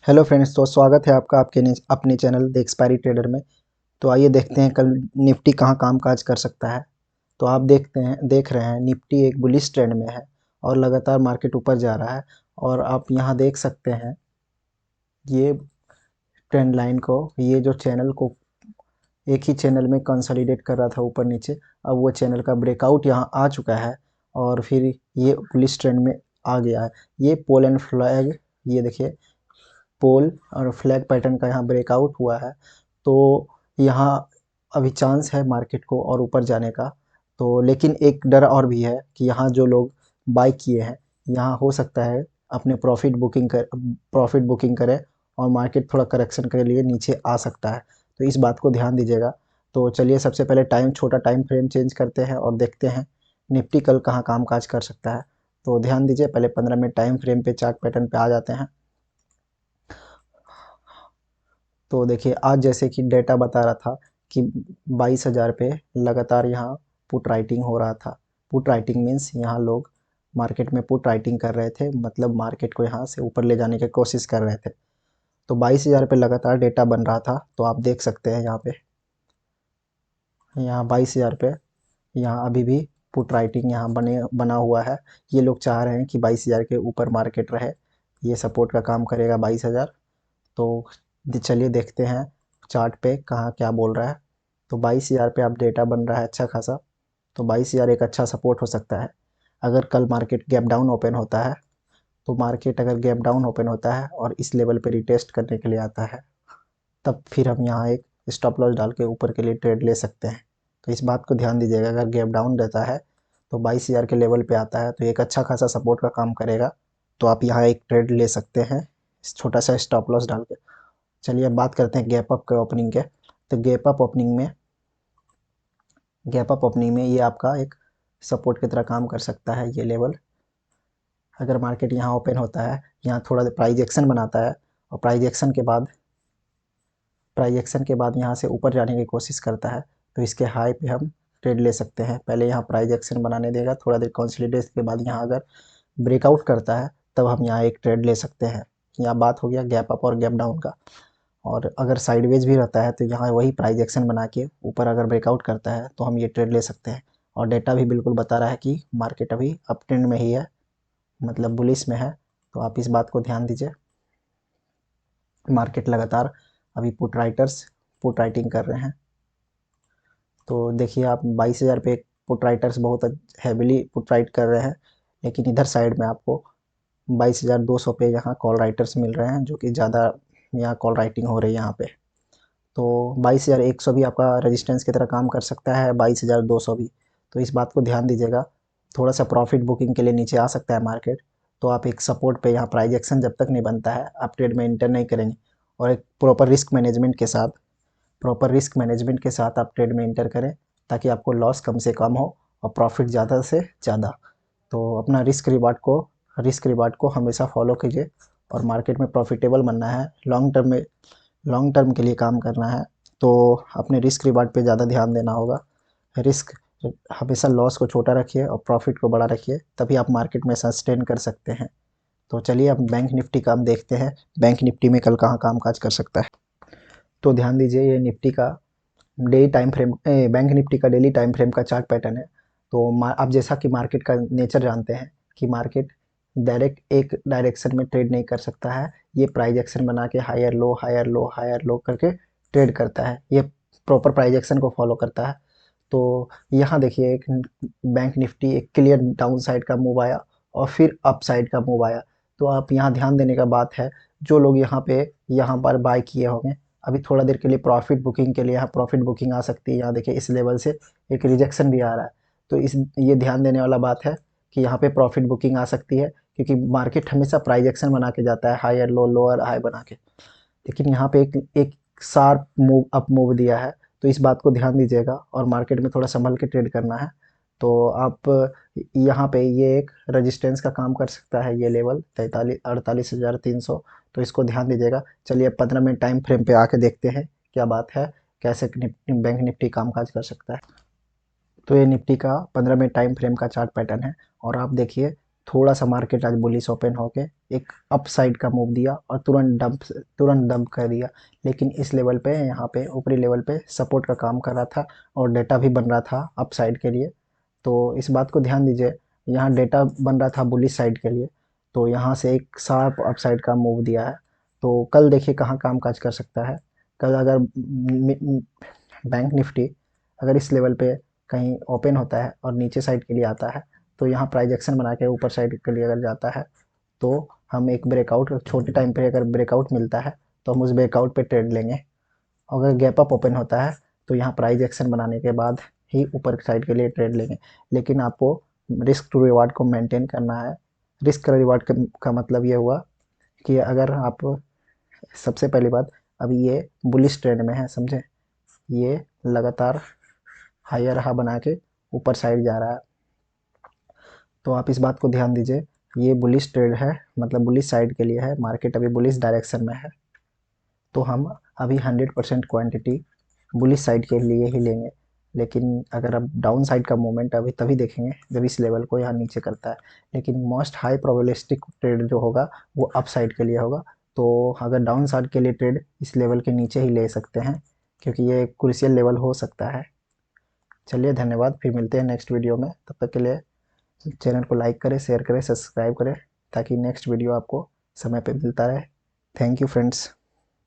Hello friends, तो स्वागत है आपका अपने चैनल द एक्सपायरी ट्रेडर में। तो आइए देखते हैं कल निफ्टी कहाँ कामकाज कर सकता है। तो आप देख रहे हैं निफ्टी एक बुलिश ट्रेंड में है और लगातार मार्केट ऊपर जा रहा है। और आप यहाँ देख सकते हैं ये ट्रेंड लाइन को, ये जो चैनल को एक ही चैनल में कंसोलिडेट कर रहा था ऊपर नीचे, अब वो चैनल का ब्रेकआउट यहाँ आ चुका है और फिर ये बुलिश ट्रेंड में आ गया है। ये पोल एंड फ्लैग, ये देखिए पोल और फ्लैग पैटर्न का यहाँ ब्रेकआउट हुआ है। तो यहाँ अभी चांस है मार्केट को और ऊपर जाने का। तो लेकिन एक डर और भी है कि यहाँ जो लोग बाई किए हैं, यहाँ हो सकता है अपने प्रॉफिट बुकिंग करें और मार्केट थोड़ा करेक्शन के लिए नीचे आ सकता है। तो इस बात को ध्यान दीजिएगा। तो चलिए सबसे पहले छोटा टाइम फ्रेम चेंज करते हैं और देखते हैं निफ्टी कल कहाँ कामकाज कर सकता है। तो ध्यान दीजिए, पहले 15 मिनट टाइम फ्रेम पे चार्ट पैटर्न पे आ जाते हैं। तो देखिए आज जैसे कि डेटा बता रहा था कि 22,000 पे लगातार यहाँ पुट राइटिंग हो रहा था। पुट राइटिंग मीन्स यहाँ लोग मार्केट में पुट राइटिंग कर रहे थे, मतलब मार्केट को यहाँ से ऊपर ले जाने की कोशिश कर रहे थे। तो 22,000 पे लगातार डेटा बन रहा था। तो आप देख सकते हैं यहाँ 22,000 पे यहाँ अभी भी पुट राइटिंग यहाँ बना हुआ है। ये लोग चाह रहे हैं कि 22,000 के ऊपर मार्केट रहे, ये सपोर्ट का काम करेगा 22,000। तो चलिए देखते हैं चार्ट पे कहाँ क्या बोल रहा है। तो 22,000 पे अब डेटा बन रहा है अच्छा खासा। तो 22,000 एक अच्छा सपोर्ट हो सकता है। अगर कल मार्केट गैप डाउन ओपन होता है, तो मार्केट अगर गैप डाउन ओपन होता है और इस लेवल पे रिटेस्ट करने के लिए आता है, तब फिर हम यहाँ एक स्टॉप लॉस डाल के ऊपर के लिए ट्रेड ले सकते हैं। तो इस बात को ध्यान दीजिएगा, अगर गैप डाउन रहता है तो 22,000 के लेवल पे आता है तो एक अच्छा खासा सपोर्ट का काम करेगा। तो आप यहाँ एक ट्रेड ले सकते हैं छोटा सा स्टॉप लॉस डाल के। चलिए अब बात करते हैं गैप अप के ओपनिंग के। तो गैप अप ओपनिंग में ये आपका एक सपोर्ट की तरह काम कर सकता है। ये लेवल अगर मार्केट यहाँ ओपन होता है, यहाँ थोड़ा प्राइस एक्शन बनाता है और प्राइस एक्शन के बाद यहाँ से ऊपर जाने की कोशिश करता है, तो इसके हाई पे हम ट्रेड ले सकते हैं। पहले यहाँ प्राइस एक्शन बनाने देगा, थोड़ा देर कंसोलिडेशन के बाद यहाँ अगर ब्रेकआउट करता है तब हम यहाँ एक ट्रेड ले सकते हैं। यहाँ बात हो गया गैप अप और गैप डाउन का। और अगर साइडवेज भी रहता है तो यहाँ वही प्राइस एक्शन बना के ऊपर अगर ब्रेकआउट करता है तो हम ये ट्रेड ले सकते हैं। और डेटा भी बिल्कुल बता रहा है कि मार्केट अभी अप ट्रेंड में ही है, मतलब बुलिश में है। तो आप इस बात को ध्यान दीजिए। मार्केट लगातार अभी पुट राइटिंग कर रहे हैं। तो देखिए आप 22,000 पे पुट राइटर्स बहुत हैविली पुट राइट कर रहे हैं, लेकिन इधर साइड में आपको 22,200 पे यहाँ कॉल राइटर्स मिल रहे हैं, जो कि ज़्यादा यहाँ कॉल राइटिंग हो रही है यहाँ पे। तो 22,100 भी आपका रेजिस्टेंस की तरह काम कर सकता है, 22,200 भी। तो इस बात को ध्यान दीजिएगा। थोड़ा सा प्रॉफिट बुकिंग के लिए नीचे आ सकता है मार्केट। तो आप एक सपोर्ट पे यहाँ प्राइस एक्शन जब तक नहीं बनता है आप ट्रेड में इंटर नहीं करेंगे। और एक प्रॉपर रिस्क मैनेजमेंट के साथ आप ट्रेड में इंटर करें, ताकि आपको लॉस कम से कम हो और प्रॉफिट ज़्यादा से ज़्यादा। तो अपना रिस्क रिवार्ड को हमेशा फॉलो कीजिए और मार्केट में प्रॉफिटेबल बनना है, लॉन्ग टर्म के लिए काम करना है। तो अपने रिस्क रिवार्ड पे ज़्यादा ध्यान देना होगा। रिस्क हमेशा लॉस को छोटा रखिए और प्रॉफिट को बड़ा रखिए, तभी आप मार्केट में सस्टेन कर सकते हैं। तो चलिए अब बैंक निफ्टी का हम देखते हैं, बैंक निफ्टी में कल कहाँ कामकाज कर सकता है। तो ध्यान दीजिए, ये बैंक निफ्टी का डेली टाइम फ्रेम का चार्ट पैटर्न है। तो आप जैसा कि मार्केट का नेचर जानते हैं कि मार्केट डायरेक्ट एक डायरेक्शन में ट्रेड नहीं कर सकता है। ये प्राइस एक्शन बना के higher low higher low higher low करके ट्रेड करता है, ये प्रॉपर प्राइस एक्शन को फॉलो करता है। तो यहाँ देखिए एक बैंक निफ्टी एक क्लियर डाउन साइड का मूव आया और फिर अप साइड का मूव आया। तो आप यहाँ ध्यान देने का बात है, जो लोग यहाँ पर बाय किए होंगे, अभी थोड़ा देर के लिए प्रॉफिट बुकिंग के लिए यहाँ प्रॉफिट बुकिंग आ सकती है। यहाँ देखिए इस लेवल से एक रिजेक्शन भी आ रहा है। तो ये ध्यान देने वाला बात है कि यहाँ पे प्रॉफिट बुकिंग आ सकती है, क्योंकि मार्केट हमेशा प्राइस एक्शन बना के जाता है, हायर लो लोअर हाई बना के। लेकिन यहाँ पे एक शार्प मूव अप मूव दिया है। तो इस बात को ध्यान दीजिएगा और मार्केट में थोड़ा संभल के ट्रेड करना है। तो आप यहाँ पे ये एक रेजिस्टेंस का काम कर सकता है, ये लेवल 48,300। तो इसको ध्यान दीजिएगा। चलिए 15 मिनट टाइम फ्रेम पे आके देखते हैं क्या बात है, कैसे बैंक निफ्टी कामकाज कर सकता है। तो ये निफ्टी का 15 मिनट टाइम फ्रेम का चार्ट पैटर्न है और आप देखिए थोड़ा सा मार्केट आज बुलिश ओपन होके एक अप साइड का मूव दिया और तुरंत डंप कर दिया। लेकिन इस लेवल पे यहाँ पे ऊपरी लेवल पे सपोर्ट का काम कर रहा था और डेटा भी बन रहा था अप साइड के लिए। तो इस बात को ध्यान दीजिए, यहाँ डेटा बन रहा था बुलिश साइड के लिए, तो यहाँ से एक शार्प अप साइड का मूव दिया है। तो कल देखिए कहाँ काम काज कर सकता है। कल अगर बैंक निफ्टी अगर इस लेवल पे कहीं ओपन होता है और नीचे साइड के लिए आता है, तो यहाँ प्राइस एक्शन बना के ऊपर साइड के लिए अगर जाता है, तो हम एक ब्रेकआउट छोटे टाइम पे अगर ब्रेकआउट मिलता है तो हम उस ब्रेकआउट पे ट्रेड लेंगे। अगर गैप अप ओपन होता है तो यहाँ प्राइस एक्शन बनाने के बाद ही ऊपर साइड के लिए ट्रेड लेंगे। लेकिन आपको रिस्क टू रिवार्ड को मेंटेन करना है। रिस्क रिवार्ड का मतलब ये हुआ कि अगर आप, सबसे पहली बात, अभी ये बुलिश ट्रेंड में है, समझे, ये लगातार हायर हा बना के ऊपर साइड जा रहा है। तो आप इस बात को ध्यान दीजिए, ये बुलिश ट्रेड है, मतलब बुलिश साइड के लिए है, मार्केट अभी बुलिश डायरेक्शन में है। तो हम अभी 100% क्वांटिटी बुलिश साइड के लिए ही लेंगे। लेकिन अगर अब डाउन साइड का मोमेंट अभी तभी देखेंगे जब इस लेवल को यहाँ नीचे करता है। लेकिन मोस्ट हाई प्रोबेबिलिस्टिक ट्रेड जो होगा वो अप साइड के लिए होगा। तो अगर डाउन साइड के लिए ट्रेड इस लेवल के नीचे ही ले सकते हैं, क्योंकि ये क्रूशियल लेवल हो सकता है। चलिए धन्यवाद, फिर मिलते हैं नेक्स्ट वीडियो में। तब तक के लिए चैनल को लाइक करें, शेयर करें, सब्सक्राइब करें, ताकि नेक्स्ट वीडियो आपको समय पे मिलता रहे। Thank you friends.